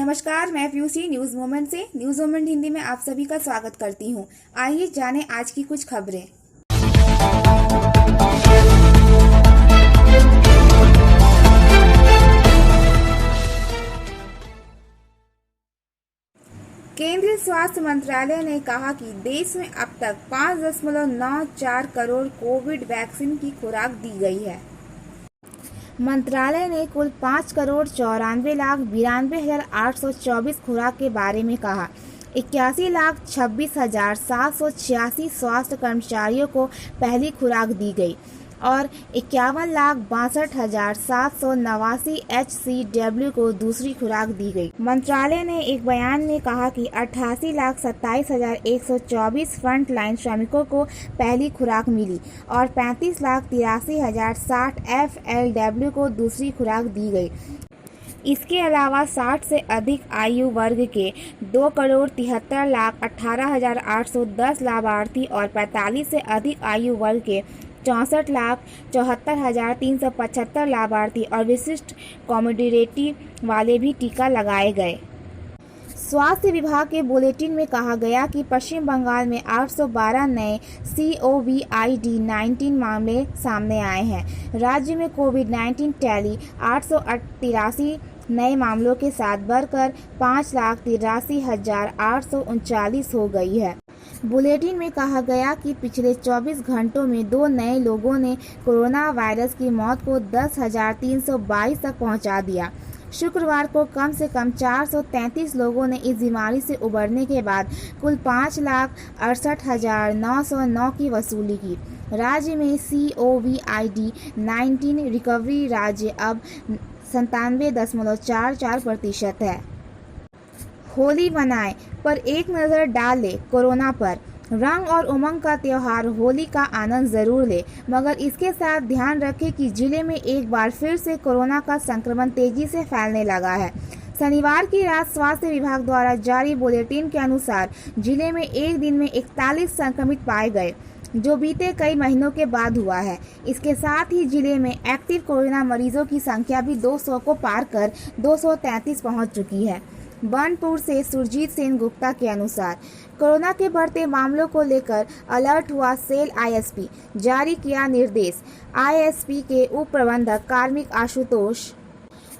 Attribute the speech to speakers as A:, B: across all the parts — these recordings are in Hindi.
A: नमस्कार, मैं पीयूसी न्यूज मोमेंट से न्यूज मोमेंट हिंदी में आप सभी का स्वागत करती हूं। आइए जानें आज की कुछ खबरें। केंद्रीय स्वास्थ्य मंत्रालय ने कहा कि देश में अब तक 5.94 करोड़ कोविड वैक्सीन की खुराक दी गई है। मंत्रालय ने कुल 5,94,92,824 खुराक के बारे में कहा। 81,26,786 स्वास्थ्य कर्मचारियों को पहली खुराक दी गई और 51,62,789 HCW को दूसरी खुराक दी गई। मंत्रालय ने एक बयान में कहा कि 88,27,124 फ्रंट लाइन श्रमिकों को पहली खुराक मिली और 35,83,060 FLW को दूसरी खुराक दी गई। इसके अलावा 60 से अधिक आयु वर्ग के 2,73,18,810 लाभार्थी और 45 से अधिक आयु वर्ग के 64,74,375 लाभार्थी और विशिष्ट कॉमोडिटी वाले भी टीका लगाए गए। स्वास्थ्य विभाग के बुलेटिन में कहा गया कि पश्चिम बंगाल में 812 नए COVID-19 मामले सामने आए हैं। राज्य में कोविड-19 टैली 883 नए मामलों के साथ बढ़कर 5,83,839 हो गई है। बुलेटिन में कहा गया कि पिछले 24 घंटों में 2 नए लोगों ने कोरोना वायरस की मौत को 10,322 तक पहुंचा दिया। शुक्रवार को कम से कम 433 लोगों ने इस बीमारी से उबरने के बाद कुल 5,68,909 की वसूली की। राज्य में COVID-19 रिकवरी राज्य अब 97.44% है। होली मनाएं, पर एक नज़र डाल ले कोरोना पर। रंग और उमंग का त्योहार होली का आनंद जरूर ले, मगर इसके साथ ध्यान रखें कि जिले में एक बार फिर से कोरोना का संक्रमण तेजी से फैलने लगा है। शनिवार की रात स्वास्थ्य विभाग द्वारा जारी बुलेटिन के अनुसार जिले में एक दिन में 41 संक्रमित पाए गए, जो बीते कई महीनों के बाद हुआ है। इसके साथ ही जिले में एक्टिव कोरोना मरीजों की संख्या भी 200 को पार कर 233 पहुंच चुकी है। बनपुर से सुरजीत सेन गुप्ता के अनुसार कोरोना के बढ़ते मामलों को लेकर अलर्ट हुआ सेल ISP, जारी किया निर्देश। ISP के उप प्रबंधक कार्मिक आशुतोष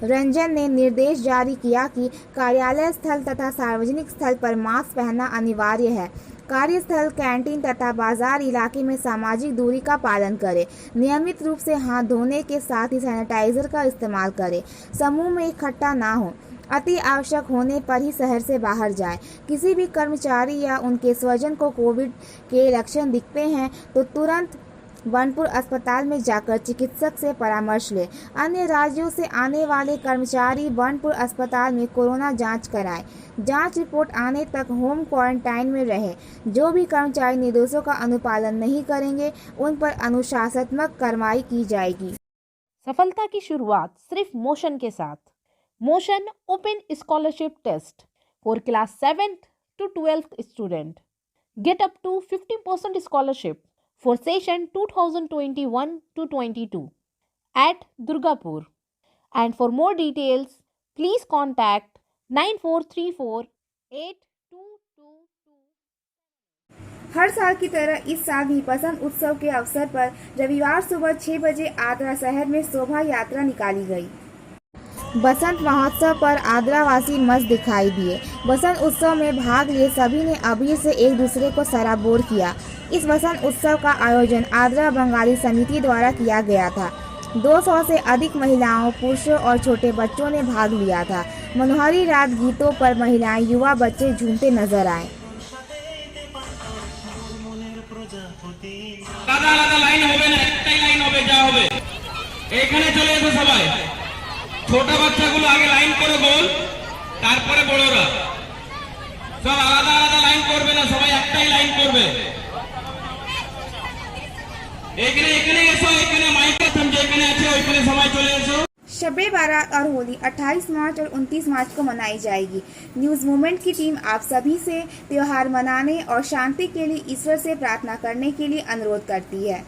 A: रंजन ने निर्देश जारी किया कि कार्यालय स्थल तथा सार्वजनिक स्थल पर मास्क पहनना अनिवार्य है। कार्यस्थल, कैंटीन तथा बाजार इलाके में सामाजिक दूरी का पालन करें। नियमित रूप से हाथ धोने के साथ ही सैनिटाइजर का इस्तेमाल करें। समूह में इकट्ठा ना हो। अति आवश्यक होने पर ही शहर से बाहर जाएं। किसी भी कर्मचारी या उनके स्वजन को कोविड के लक्षण दिखते हैं तो तुरंत बनपुर अस्पताल में जाकर चिकित्सक से परामर्श लें। अन्य राज्यों से आने वाले कर्मचारी बनपुर अस्पताल में कोरोना जांच कराएं। जांच रिपोर्ट आने तक होम क्वारंटाइन में रहें। जो भी कर्मचारी निर्देशों का अनुपालन नहीं करेंगे उन पर अनुशासनात्मक कार्रवाई की जाएगी।
B: सफलता की शुरुआत सिर्फ मोशन के साथ। Motion open scholarship test for class 7th to 12th student. Get up to 50% scholarship for session 2021 to 22 at Durgapur. And for more details, please contact 94348222।
A: हर साल की तरह इस साल भी बसंत उत्सव के अवसर पर रविवार सुबह 6 बजे आद्रा शहर में शोभा यात्रा निकाली गई। बसंत महोत्सव पर आद्रावासी मस्त दिखाई दिए। बसंत उत्सव में भाग लिए सभी ने अबीर से एक दूसरे को सराबोर किया। इस बसंत उत्सव का आयोजन आद्रा बंगाली समिति द्वारा किया गया था। 200 से अधिक महिलाओं, पुरुषों और छोटे बच्चों ने भाग लिया था। मनोहारी रात गीतों पर महिलाएं, युवा, बच्चे झूमते नजर आए।
C: ছোট বাচ্চাগুলো আগে লাইন করে বল, তারপরে বড়রা সব আলাদা আলাদা লাইন করবে না, সবাই একটাই লাইন করবে। এখানে এখানে এসো, এখানে মাইক समझे এখানে আছে ওইখানে সবাই চলে এসো।
A: शब-ए बारात और होली 28 मार्च और 29 मार्च को मनाई जाएगी। न्यूज मूवमेंट की टीम आप सभी से त्योहार मनाने और शांति के लिए ईश्वर से प्रार्थना करने के लिए अनुरोध करती है।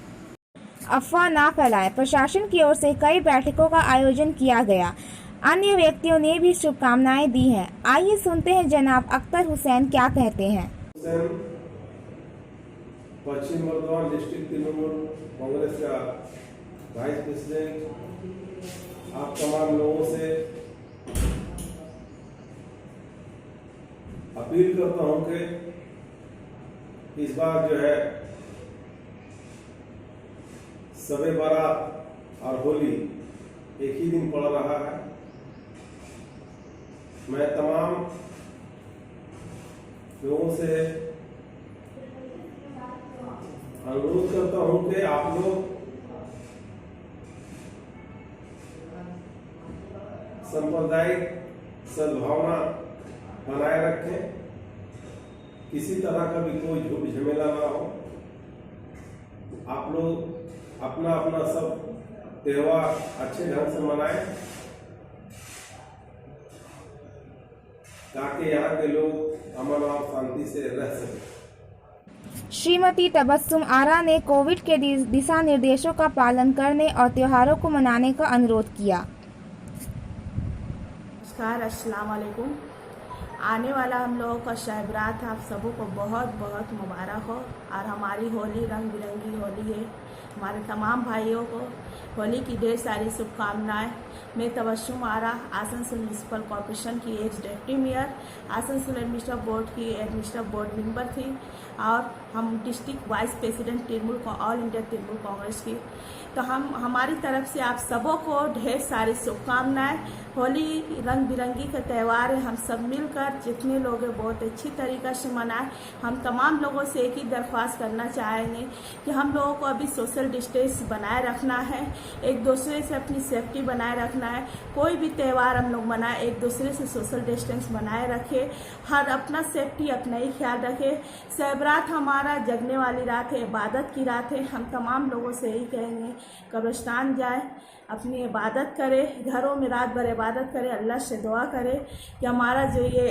A: अफवाह ना फैलाएं। प्रशासन की ओर से कई बैठकों का आयोजन किया गया। अन्य व्यक्तियों ने भी शुभकामनाएं दी हैं। आइए सुनते हैं जनाब अख्तर हुसैन क्या कहते हैं।
D: पश्चिम बर्धमान डिस्ट्रिक्ट तृणमूल कांग्रेस का वाइस प्रेसिडेंट, आप तमाम लोगों से अपील करता हूं कि इस बार जो है शब-ए बारात और होली एक ही दिन पड़ रहा है। मैं तमाम लोगों से अनुरोध करता हूं कि आप लोग सांप्रदायिक सद्भावना बनाए रखें, किसी तरह का भी कोई झूठ झमेला ना हो। आप लोग अपना अपना सब त्योहार अच्छे ढंग से मनाएं ताकि यहाँ के लोग अमन और शांति से रह सकें।
A: श्रीमती तबस्सुम आरा ने कोविड के दिशा निर्देशों का पालन करने और त्योहारों को मनाने का अनुरोध किया।
E: नमस्कार, अस्सलाम वालेकुम। आने वाला हम लोगों का शब बारात आप सबों को बहुत बहुत मुबारक हो और हमारी होली रंग बिरंगी होली है। हमारे तमाम भाइयों को होली की ढेर सारी शुभकामनाएं। मैं तबस्सुम आरा आसनसोल म्यूनसिपल कॉर्पोरेशन की as deputy mayor, Asansol administrative board की एडमिनिस्ट्रेटिव बोर्ड मेंबर थी और हम district vice president Trinamool all India Trinamool Congress की। तो हमारी तरफ से आप सबों को ढेर सारी शुभकामनाएं। होली रंग बिरंगी का त्यौहार है, हम सब मिलकर जितने लोग हैं बहुत अच्छी तरीक़ा से मनाएं। हम तमाम लोगों से एक ही दरख्वास्त करना चाहेंगे कि हम लोगों को अभी सोशल डिस्टेंस बनाए रखना है, एक दूसरे से अपनी सेफ्टी बनाए रखना है। कोई भी त्यौहार हम लोग मनाएं, एक दूसरे से सोशल डिस्टेंस बनाए रखें, हर अपना सेफ्टी अपना ही ख्याल रखें। शब बारात हमारा जगने वाली रात है, इबादत की रात है। हम तमाम लोगों से यही कहेंगे कब्रिस्तान जाएं, अपनी इबादत करें, घरों में रात भर इबादत करें, अल्लाह से दुआ करें कि हमारा जो ये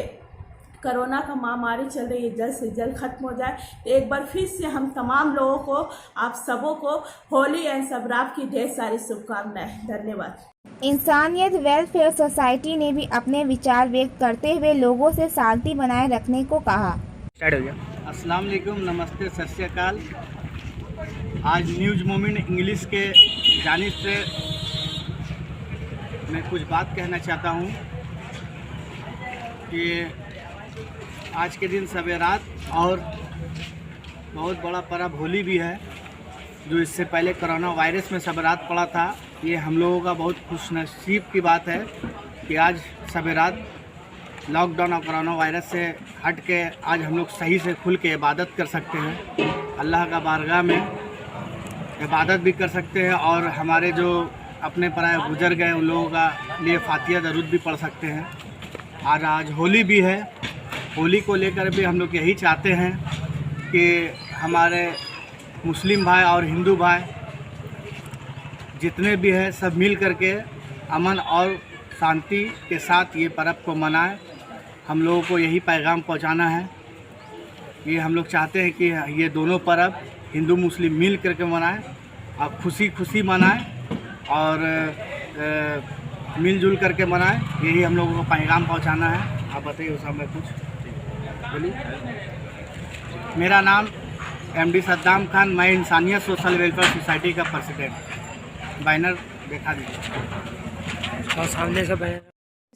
E: कोरोना का महामारी चल रही है जल्द से जल्द ख़त्म हो जाए। एक बार फिर से हम तमाम लोगों को, आप सबों को होली एंड शब बारात की ढेर सारी शुभकामनाएं। धन्यवाद।
A: इंसानियत वेलफेयर सोसाइटी ने भी अपने विचार व्यक्त करते हुए लोगों से शांति बनाए रखने को कहा।
F: अस्सलाम वालेकुम, नमस्ते, सत श्री अकाल। आज न्यूज़ मोमेंट इंग्लिश के जानिब से मैं कुछ बात कहना चाहता हूँ कि आज के दिन शब बारात और बहुत बड़ा पर्व होली भी है, जो इससे पहले कोरोना वायरस में शब बारात पड़ा था। ये हम लोगों का बहुत खुशनसीब की बात है कि आज शब बारात लॉकडाउन और कोरोना वायरस से हट के आज हम लोग सही से खुल के इबादत कर सकते हैं, अल्लाह का बारगाह में इबादत भी कर सकते हैं और हमारे जो अपने पराए गुजर गए उन लोगों का लिए फातिहा दरूद भी पढ़ सकते हैं। आज होली भी है, होली को लेकर भी हम लोग यही चाहते हैं कि हमारे मुस्लिम भाई और हिंदू भाई जितने भी हैं सब मिल करके अमन और शांति के साथ ये पर्व को मनाएं। हम लोगों को यही पैगाम पहुंचाना है। ये हम लोग चाहते हैं कि ये दोनों पर्व हिंदू मुस्लिम मिल करके मनाएं और खुशी खुशी मनाएं और मिलजुल करके मनाएं। यही हम लोगों को पैगाम पहुंचाना है। आप बताइए उस समय कुछ बोलिए। मेरा नाम MD सद्दाम खान, मैं इंसानियत सोशल वेलफेयर सोसाइटी का प्रेसिडेंट। बैनर देखा दीजिए और सामने से banner.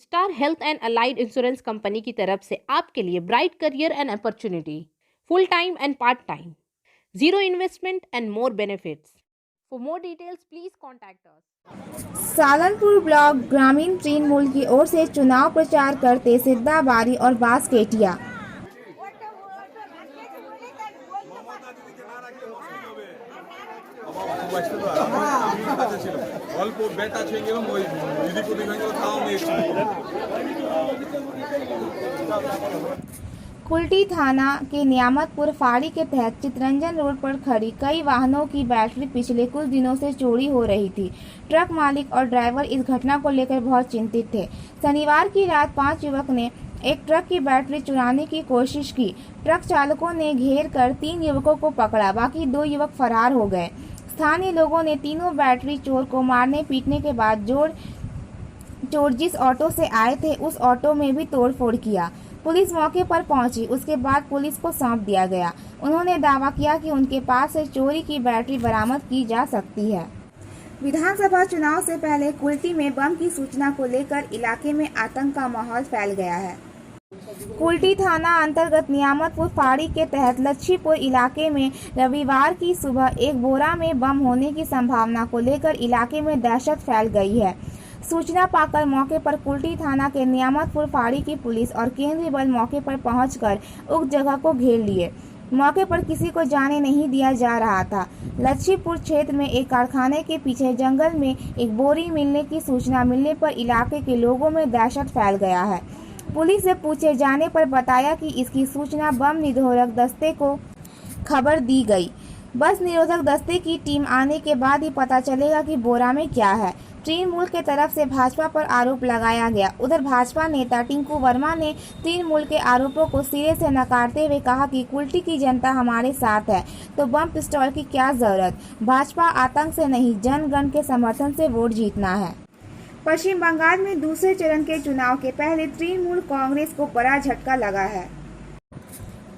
B: Star health and allied insurance company की तरफ से आपके लिए bright career and opportunity, full time and part time, zero investment and more benefits. For more details please contact us.
A: Salanpur block ग्रामीण तृणमूल की ओर से चुनाव प्रचार करते सिद्दा बारी और बांसकेटिया।
G: অল্প বেটা ছিল এবং ওই দিদি প্রতিভাগুলো খাওয়া নিয়েছিল।
A: कुल्टी थाना के नियामतपुर फाड़ी के तहत चितरंजन रोड पर खड़ी कई वाहनों की बैटरी पिछले कुछ दिनों से चोरी हो रही थी। ट्रक मालिक और ड्राइवर इस घटना को लेकर बहुत चिंतित थे। शनिवार की रात 5 युवक ने एक ट्रक की बैटरी चुराने की कोशिश की। ट्रक चालकों ने घेर कर 3 युवकों को पकड़ा, बाकी 2 युवक फरार हो गए। स्थानीय लोगों ने तीनों बैटरी चोर को मारने पीटने के बाद चोर जिस ऑटो से आए थे उस ऑटो में भी तोड़फोड़ किया। पुलिस मौके पर पहुंची, उसके बाद पुलिस को सौंप दिया गया। उन्होंने दावा किया कि उनके पास से चोरी की बैटरी बरामद की जा सकती है। विधानसभा चुनाव से पहले कुल्टी में बम की सूचना को लेकर इलाके में आतंक का माहौल फैल गया है। कुल्टी थाना अंतर्गत नियामतपुर फाड़ी के तहत लच्छीपुर इलाके में रविवार की सुबह एक बोरा में बम होने की संभावना को लेकर इलाके में दहशत फैल गई है। सूचना पाकर मौके पर कुल्टी थाना के नियामतपुर फाड़ी की पुलिस और केंद्रीय बल मौके पर पहुंचकर उक्त जगह को घेर लिए। मौके पर किसी को जाने नहीं दिया जा रहा था। लच्छीपुर क्षेत्र में एक कारखाने के पीछे जंगल में एक बोरी मिलने की सूचना मिलने पर इलाके के लोगों में दहशत फैल गया है। पुलिस से पूछे जाने पर बताया कि इसकी सूचना बम निरोधक दस्ते को खबर दी गई। बस निरोधक दस्ते की टीम आने के बाद ही पता चलेगा कि बोरा में क्या है। तृणमूल के तरफ से भाजपा पर आरोप लगाया गया। उधर भाजपा नेता टिंकू वर्मा ने तृणमूल के आरोपों को सिरे से नकारते हुए कहा कि कुल्टी की जनता हमारे साथ है, तो बम पिस्तौल की क्या जरूरत। भाजपा आतंक से नहीं, जनगण के समर्थन से वोट जीतना है। पश्चिम बंगाल में दूसरे चरण के चुनाव के पहले तृणमूल कांग्रेस को बड़ा झटका लगा है।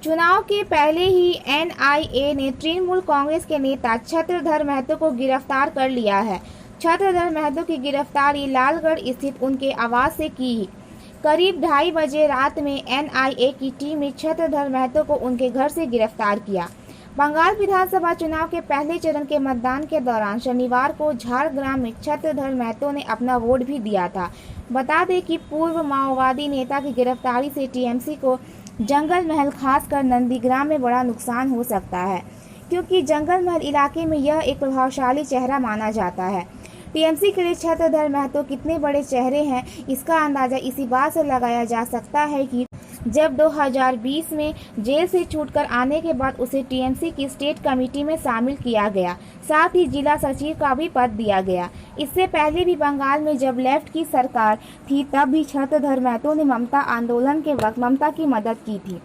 A: चुनाव के पहले ही एनआईए ने तृणमूल कांग्रेस के नेता छत्रधर महतो को गिरफ्तार कर लिया है। छत्रधर महतो की गिरफ्तारी लालगढ़ स्थित उनके आवास से की। करीब 2:30 बजे रात में एनआईए की टीम ने छत्रधर महतो को उनके घर से गिरफ्तार किया। बंगाल विधानसभा चुनाव के पहले चरण के मतदान के दौरान शनिवार को झारग्राम में छत्रधर महतो ने अपना वोट भी दिया था। बता दें कि पूर्व माओवादी नेता की गिरफ्तारी से टीएमसी को जंगल महल खासकर नंदीग्राम में बड़ा नुकसान हो सकता है, क्योंकि जंगल महल इलाके में यह एक प्रभावशाली चेहरा माना जाता है। टीएमसी के लिए छत्रधर महतो कितने बड़े चेहरे हैं, इसका अंदाजा इसी बात से लगाया जा सकता है कि जब 2020 में जेल से छूटकर आने के बाद उसे टीएमसी की स्टेट कमेटी में शामिल किया गया, साथ ही जिला सचिव का भी पद दिया गया। इससे पहले भी बंगाल में जब लेफ्ट की सरकार थी तब भी छत्रधर महतो ने ममता आंदोलन के वक्त ममता की मदद की थी।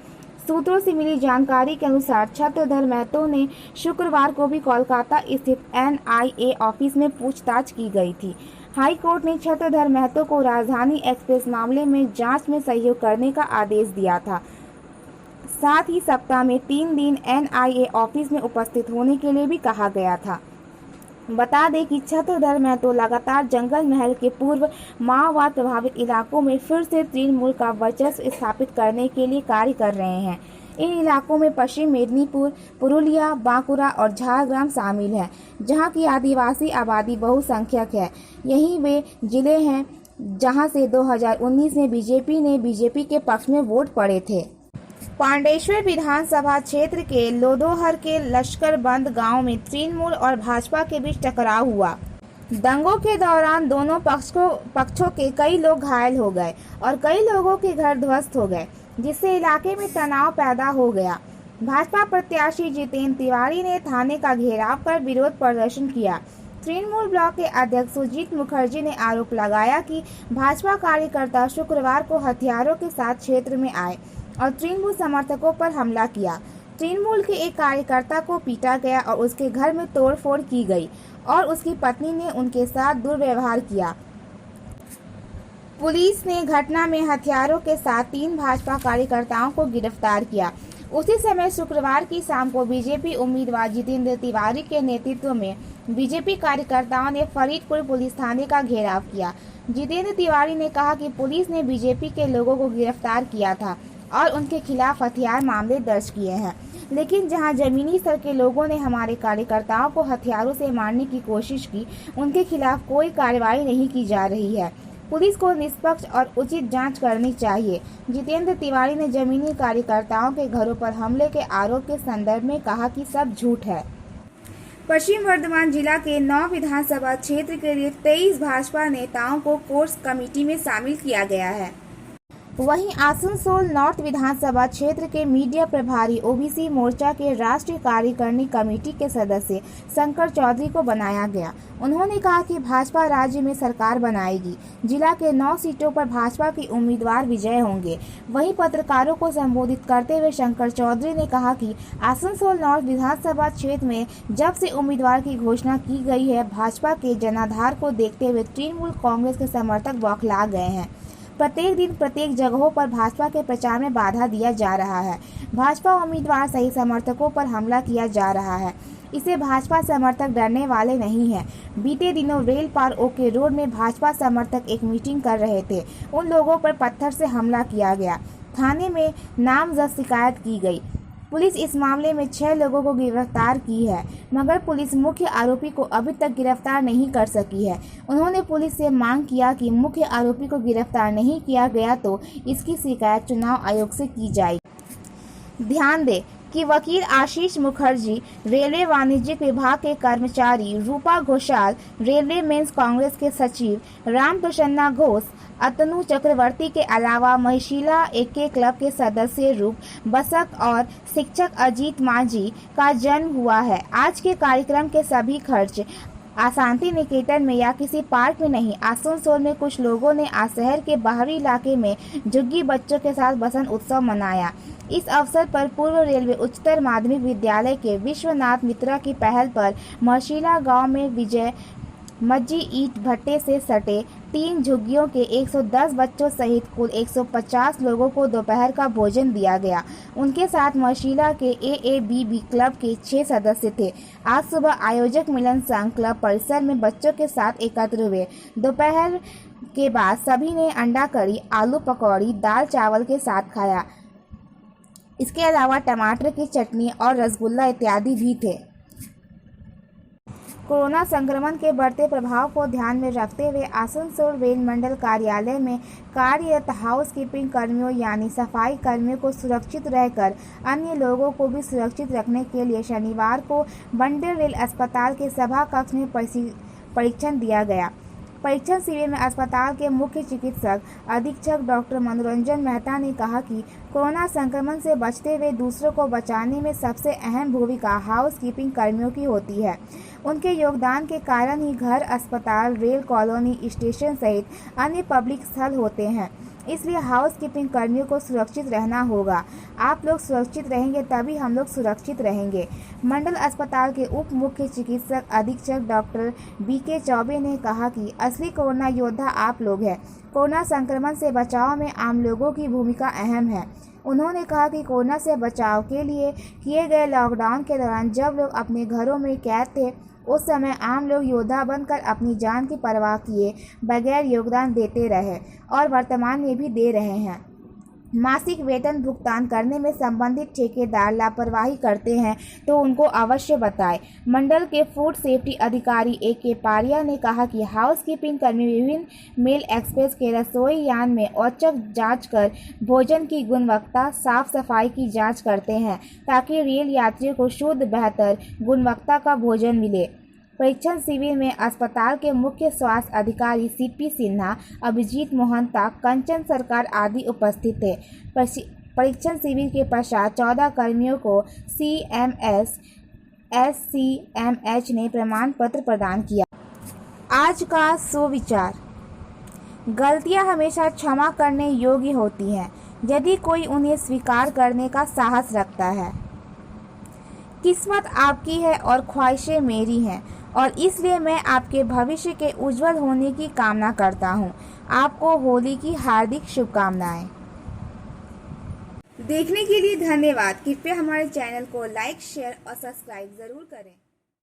A: सूत्रों से मिली जानकारी के अनुसार छत्रधर महतो ने शुक्रवार को भी कोलकाता स्थित एनआईए ऑफिस में पूछताछ की गई थी। हाई कोर्ट ने छत्रधर महतो को राजधानी एक्सप्रेस मामले में जांच में सहयोग करने का आदेश दिया था। साथ ही सप्ताह में 3 दिन एनआईए ऑफिस में उपस्थित होने के लिए भी कहा गया था। बता दें कि छत्रधर महतो लगातार जंगल महल के पूर्व माओवाद प्रभावित इलाकों में फिर से तृणमूल का वर्चस्व स्थापित करने के लिए कार्य कर रहे हैं। इन इलाकों में पश्चिम मेदिनीपुर, पुरुलिया, बांकुरा और झारग्राम शामिल हैं, जहां की आदिवासी आबादी बहुसंख्यक है। यही वे जिले हैं जहां से 2019 में बीजेपी के पक्ष में वोट पड़े थे। पांडेश्वर विधानसभा क्षेत्र के लोदोहर के लश्करबंद गांव में तृणमूल और भाजपा के बीच टकराव हुआ। दंगों के दौरान दोनों पक्षों के कई लोग घायल हो गए और कई लोगों के घर ध्वस्त हो गए, जिससे इलाके में तनाव पैदा हो गया। भाजपा प्रत्याशी जितेंद्र तिवारी ने थाने का घेराव कर विरोध प्रदर्शन किया। तृणमूल ब्लॉक के अध्यक्ष सुजीत मुखर्जी ने आरोप लगाया कि भाजपा कार्यकर्ता शुक्रवार को हथियारों के साथ क्षेत्र में आए और तृणमूल समर्थकों पर हमला किया। तृणमूल के एक कार्यकर्ता को पीटा गया और उसके घर में तोड़फोड़ की गई और उसकी पत्नी ने उनके साथ दुर्व्यवहार किया। पुलिस ने घटना में हथियारों के साथ 3 भाजपा कार्यकर्ताओं को गिरफ्तार किया। उसी समय शुक्रवार की शाम को बीजेपी उम्मीदवार जितेंद्र तिवारी के नेतृत्व में बीजेपी कार्यकर्ताओं ने फरीदपुर पुलिस थाने का घेराव किया। जितेंद्र तिवारी ने कहा कि पुलिस ने बीजेपी के लोगों को गिरफ्तार किया था और उनके खिलाफ हथियार मामले दर्ज किए हैं, लेकिन जहां जमीनी स्तर के लोगों ने हमारे कार्यकर्ताओं को हथियारों से मारने की कोशिश की, उनके खिलाफ कोई कार्रवाई नहीं की जा रही है। पुलिस को निष्पक्ष और उचित जांच करनी चाहिए। जितेंद्र तिवारी ने जमीनी कार्यकर्ताओं के घरों पर हमले के आरोप के संदर्भ में कहा कि सब झूठ है। पश्चिम वर्धमान जिला के 9 विधानसभा क्षेत्र के लिए 23 भाजपा नेताओं को कोर्स कमेटी में शामिल किया गया है। वहीं आसनसोल नॉर्थ विधानसभा क्षेत्र के मीडिया प्रभारी ओबीसी मोर्चा के राष्ट्रीय कार्यकारिणी कमेटी के सदस्य शंकर चौधरी को बनाया गया। उन्होंने कहा कि भाजपा राज्य में सरकार बनाएगी। जिला के 9 सीटों पर भाजपा के उम्मीदवार विजय होंगे। वहीं पत्रकारों को संबोधित करते हुए शंकर चौधरी ने कहा कि आसनसोल नॉर्थ विधानसभा क्षेत्र में जब से उम्मीदवार की घोषणा की गई है, भाजपा के जनाधार को देखते हुए तृणमूल कांग्रेस के समर्थक बौखला गए हैं। प्रत्येक दिन प्रत्येक जगहों पर भाजपा के प्रचार में बाधा दिया जा रहा है। भाजपा उम्मीदवार सही समर्थकों पर हमला किया जा रहा है। इसे भाजपा समर्थक डरने वाले नहीं हैं। बीते दिनों रेल पार ओके रोड में भाजपा समर्थक एक मीटिंग कर रहे थे। उन लोगों पर पत्थर से हमला किया गया। थाने में नामजद शिकायत की गई। पुलिस इस मामले में 6 लोगों को गिरफ्तार की है, मगर पुलिस मुख्य आरोपी को अभी तक गिरफ्तार नहीं कर सकी है। उन्होंने पुलिस से मांग किया कि मुख्य आरोपी को गिरफ्तार नहीं किया गया तो इसकी शिकायत चुनाव आयोग से की जाएगी। ध्यान दें कि वकील आशीष मुखर्जी, रेलवे वाणिज्यिक विभाग के कर्मचारी रूपा घोषाल, रेलवे मेंस कांग्रेस के सचिव राम प्रसन्ना घोष, अतनु चक्रवर्ती के अलावा महिशिला एके क्लब के सदस्य रूप बसक और शिक्षक अजीत मांझी का जन्म हुआ है। आज के कार्यक्रम के सभी खर्च शांति निकेतन में या किसी पार्क में नहीं, आसनसोल में कुछ लोगों ने आज शहर के बाहरी इलाके में झुग्गी बच्चों के साथ बसंत उत्सव मनाया। इस अवसर पर पूर्व रेलवे उच्चतर माध्यमिक विद्यालय के विश्वनाथ मित्रा की पहल पर महिशिला गांव में विजय मज्जी ईट भट्टे से सटे 3 झुग्गियों के 110 बच्चों सहित कुल 150 लोगों को दोपहर का भोजन दिया गया। उनके साथ महिशिला के AABB क्लब के 6 सदस्य थे। आज सुबह आयोजक मिलन संघ क्लब परिसर में बच्चों के साथ एकत्र हुए। दोपहर के बाद सभी ने अंडा करी, आलू पकौड़ी, दाल चावल के साथ खाया। इसके अलावा टमाटर की चटनी और रसगुल्ला इत्यादि भी थे। कोरोना संक्रमण के बढ़ते प्रभाव को ध्यान में रखते हुए आसनसोल रेल मंडल कार्यालय में कार्यरत हाउसकीपिंग कर्मियों यानी सफाई कर्मियों को सुरक्षित रहकर अन्य लोगों को भी सुरक्षित रखने के लिए शनिवार को बंडल रेल अस्पताल के सभा कक्ष में परीक्षण दिया गया। परीक्षण शिविर में अस्पताल के मुख्य चिकित्सक अधीक्षक डॉक्टर मनोरंजन मेहता ने कहा कि कोरोना संक्रमण से बचते हुए दूसरों को बचाने में सबसे अहम भूमिका हाउसकीपिंग कर्मियों की होती है। उनके योगदान के कारण ही घर, अस्पताल, रेल कॉलोनी, स्टेशन सहित अन्य पब्लिक स्थल होते हैं। इसलिए हाउसकीपिंग कर्मियों को सुरक्षित रहना होगा। आप लोग सुरक्षित रहेंगे तभी हम लोग सुरक्षित रहेंगे। मंडल अस्पताल के उप मुख्य चिकित्सक अधीक्षक डॉक्टर BK चौबे ने कहा कि असली कोरोना योद्धा आप लोग हैं। कोरोना संक्रमण से बचाव में आम लोगों की भूमिका अहम है। उन्होंने कहा कि कोरोना से बचाव के लिए किए गए लॉकडाउन के दौरान जब लोग अपने घरों में कैद थे, उस समय आम लोग योद्धा बनकर अपनी जान की परवाह किए बगैर योगदान देते रहे और वर्तमान में भी दे रहे हैं। मासिक वेतन भुगतान करने में संबंधित ठेकेदार लापरवाही करते हैं तो उनको अवश्य बताएं। मंडल के फूड सेफ्टी अधिकारी AK पारिया ने कहा कि हाउसकीपिंग कर्मी विभिन्न मेल एक्सप्रेस के रसोई यान में औचक जांच कर भोजन की गुणवत्ता, साफ सफाई की जांच करते हैं ताकि रेल यात्रियों को शुद्ध, बेहतर गुणवत्ता का भोजन मिले। परीक्षण शिविर में अस्पताल के मुख्य स्वास्थ्य अधिकारी CP सिन्हा, अभिजीत मोहंता, कंचन सरकार आदि उपस्थित थे। परीक्षण शिविर के पश्चात 14 कर्मियों को CMS SCMH ने प्रमाण पत्र प्रदान किया। आज का सुविचार: गलतियां हमेशा क्षमा करने योग्य होती हैं यदि कोई उन्हें स्वीकार करने का साहस रखता है। किस्मत आपकी है और ख्वाहिशें मेरी हैं और इसलिए मैं आपके भविष्य के उज्जवल होने की कामना करता हूं। आपको होली की हार्दिक शुभकामनाएं। देखने के लिए धन्यवाद। कृपया हमारे चैनल को लाइक, शेयर और सब्सक्राइब जरूर करें।